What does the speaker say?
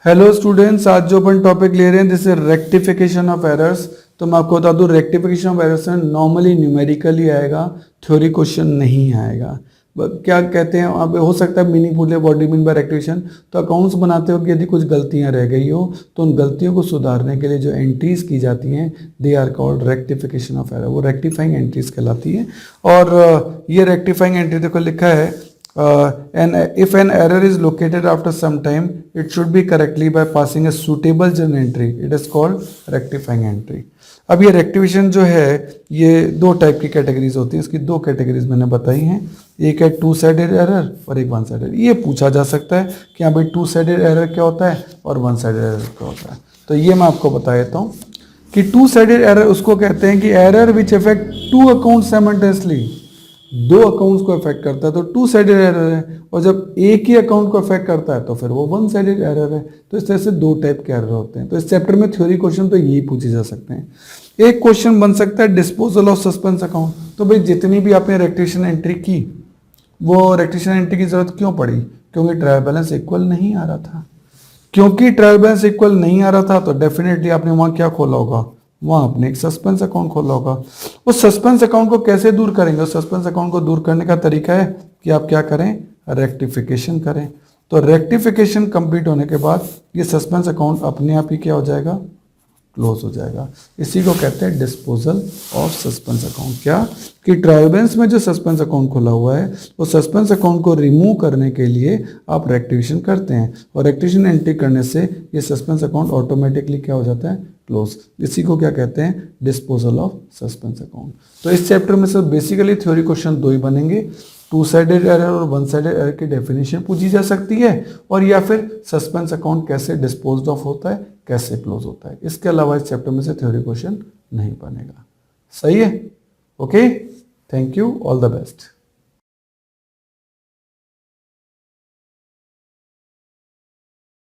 Hello students, आज जो अपन topic ले रहे हैं this is rectification of errors. तो मैं आपको बता दूं रेक्टिफिकेशन ऑफ एरर्स में नॉर्मली न्यूमेरिकली आएगा, थ्योरी क्वेश्चन नहीं आएगा। क्या कहते हैं अब हो सकता है मीनिंगफुल है what do mean by rectification. तो अकाउंट्स बनाते हो कि यदि कुछ गलतियां रह गई हो तो उन गलतियों को सुधारने के लिए जो एंट्रीज की जाती हैं they are called rectification of error. वो रेक्टिफाइंग एंट्रीज कहलाती हैं। और ये रेक्टिफाइंग एंट्री देखो लिखा है and if an error is located after some time it should be correctly by passing a suitable journal entry, it is called rectifying entry। अब ये रेक्टिफिकेशन जो है ये दो टाइप की कैटेगरीज होती हैं। इसकी दो कैटेगरीज मैंने बताई हैं, एक है टू साइडेड एरर और एक वन साइडेड। ये पूछा जा सकता है कि हाँ भाई टू साइडेड एरर क्या होता है और वन साइडेड एरर क्या होता है। तो ये मैं आपको बता देता हूँ कि टू साइडेड एरर उसको कहते हैं कि error which affect to account simultaneously, दो अकाउंट्स को अफेक्ट करता है तो टू साइडेड एरर है। और जब एक ही अकाउंट को अफेक्ट करता है तो फिर वो वन साइडेड एरर है। तो इस तरह से दो टाइप के एरर होते हैं। तो इस चैप्टर में थ्योरी क्वेश्चन तो यही पूछे जा सकते हैं। एक क्वेश्चन बन सकता है डिस्पोजल ऑफ सस्पेंस अकाउंट। तो भाई जितनी भी आपने रेक्टिफिकेशन एंट्री की वो रेक्टिफिकेशन एंट्री की जरूरत क्यों पड़ी? क्योंकि ट्रायल बैलेंस इक्वल नहीं आ रहा था। क्योंकि ट्रायल बैलेंस इक्वल नहीं आ रहा था तो डेफिनेटली आपने वहां क्या खोला होगा, वहां आपने एक सस्पेंस अकाउंट खोला होगा। उस सस्पेंस अकाउंट को कैसे दूर करेंगे? उस सस्पेंस अकाउंट को दूर करने का तरीका है कि आप क्या करें, रेक्टिफिकेशन करें। तो रेक्टिफिकेशन कंप्लीट होने के बाद ये सस्पेंस अकाउंट अपने आप ही क्या हो जाएगा, क्लोज हो जाएगा। इसी को कहते हैं डिस्पोजल ऑफ सस्पेंस अकाउंट। क्या कि ट्रायल बैलेंस में जो सस्पेंस अकाउंट खुला हुआ है वो सस्पेंस अकाउंट को रिमूव करने के लिए आप रेक्टिफिकेशन करते हैं और रेक्टिफिकेशन एंट्री करने से ये सस्पेंस अकाउंट ऑटोमेटिकली क्या हो जाता है, क्लोज। इसी को क्या कहते हैं, डिस्पोजल ऑफ सस्पेंस अकाउंट। तो इस चैप्टर में से बेसिकली थ्योरी क्वेश्चन दो ही बनेंगे, टू साइडेड एरर और वन साइडेड एरर की डेफिनेशन पूछी जा सकती है और या फिर सस्पेंस अकाउंट कैसे डिस्पोज्ड ऑफ होता है, कैसे क्लोज होता है। इसके अलावा इस चैप्टर में से थ्योरी क्वेश्चन नहीं बनेगा। सही है? Okay, thank you, all the best.